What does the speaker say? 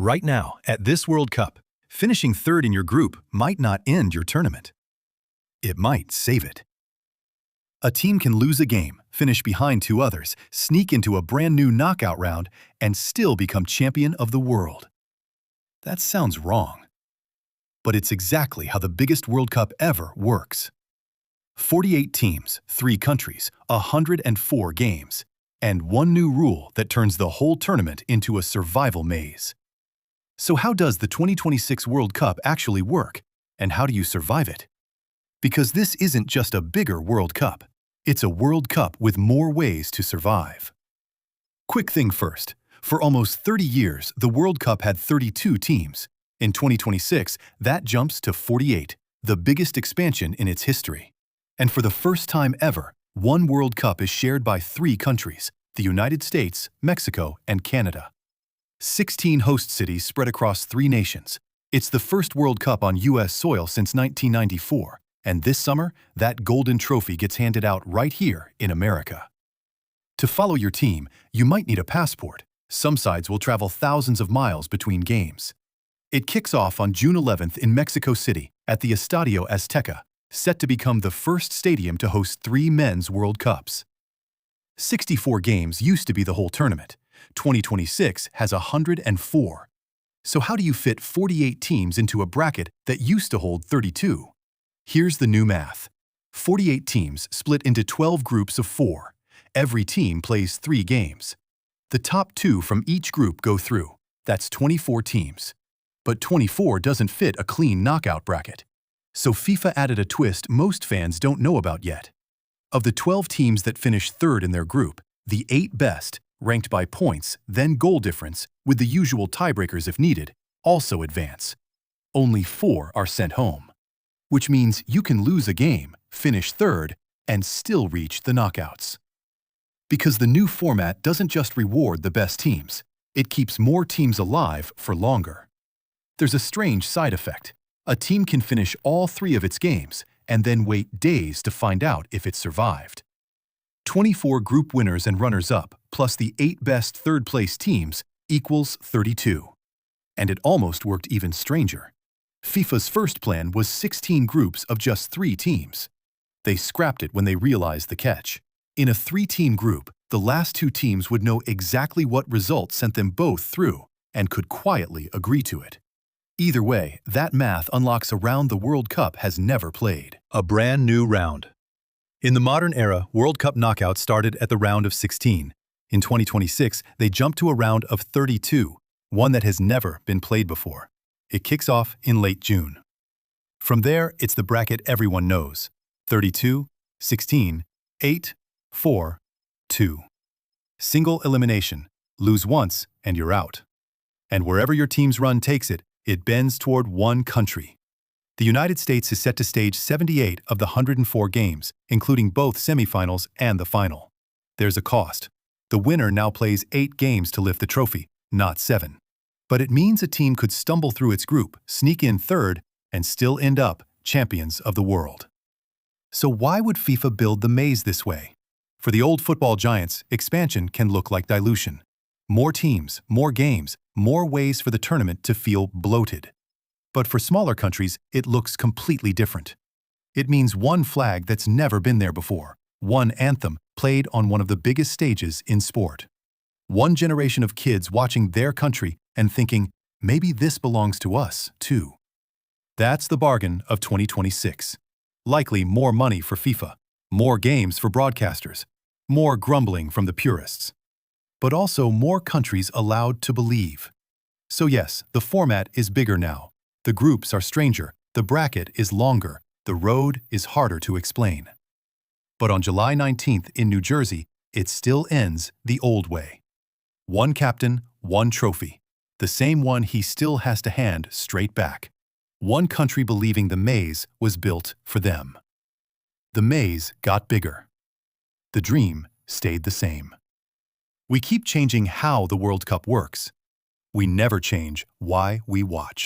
Right now, at this World Cup, finishing third in your group might not end your tournament. It might save it. A team can lose a game, finish behind two others, sneak into a brand new knockout round, and still become champion of the world. That sounds wrong. But it's exactly how the biggest World Cup ever works. 48 teams, 3 countries, 104 games, and one new rule that turns the whole tournament into a survival maze. So how does the 2026 World Cup actually work, and how do you survive it? Because this isn't just a bigger World Cup. It's a World Cup with more ways to survive. Quick thing first. For almost 30 years, the World Cup had 32 teams. In 2026, that jumps to 48, the biggest expansion in its history. And for the first time ever, one World Cup is shared by 3 countries, the United States, Mexico, and Canada. 16 host cities spread across 3 nations. It's the first World Cup on U.S. soil since 1994, and this summer, that golden trophy gets handed out right here in America. To follow your team, you might need a passport. Some sides will travel thousands of miles between games. It kicks off on June 11th in Mexico City at the Estadio Azteca, set to become the first stadium to host 3 men's World Cups. 64 games used to be the whole tournament. 2026 has 104. So how do you fit 48 teams into a bracket that used to hold 32? Here's the new math. 48 teams split into 12 groups of 4. Every team plays 3 games. The top 2 from each group go through. That's 24 teams. But 24 doesn't fit a clean knockout bracket. So FIFA added a twist most fans don't know about yet. Of the 12 teams that finish third in their group, the 8 best, ranked by points, then goal difference, with the usual tiebreakers if needed, also advance. Only 4 are sent home. Which means you can lose a game, finish third, and still reach the knockouts. Because the new format doesn't just reward the best teams, it keeps more teams alive for longer. There's a strange side effect. A team can finish all 3 of its games and then wait days to find out if it survived. 24 group winners and runners-up, plus the 8 best third-place teams, equals 32. And it almost worked even stranger. FIFA's first plan was 16 groups of just 3 teams. They scrapped it when they realized the catch. In a 3-team group, the last 2 teams would know exactly what result sent them both through and could quietly agree to it. Either way, that math unlocks a round the World Cup has never played. A brand new round. In the modern era, World Cup knockouts started at the round of 16. In 2026, they jumped to a round of 32, one that has never been played before. It kicks off in late June. From there, it's the bracket everyone knows. 32, 16, 8, 4, 2. Single elimination. Lose once and you're out. And wherever your team's run takes it, it bends toward one country. The United States is set to stage 78 of the 104 games, including both semifinals and the final. There's a cost. The winner now plays 8 games to lift the trophy, not 7. But it means a team could stumble through its group, sneak in third, and still end up champions of the world. So why would FIFA build the maze this way? For the old football giants, expansion can look like dilution. More teams, more games, more ways for the tournament to feel bloated. But for smaller countries, it looks completely different. It means one flag that's never been there before, one anthem played on one of the biggest stages in sport. One generation of kids watching their country and thinking, maybe this belongs to us, too. That's the bargain of 2026. Likely more money for FIFA, more games for broadcasters, more grumbling from the purists. But also more countries allowed to believe. So yes, the format is bigger now. The groups are stranger, the bracket is longer, the road is harder to explain. But on July 19th in New Jersey, it still ends the old way. One captain, one trophy. The same one he still has to hand straight back. One country believing the maze was built for them. The maze got bigger. The dream stayed the same. We keep changing how the World Cup works. We never change why we watch.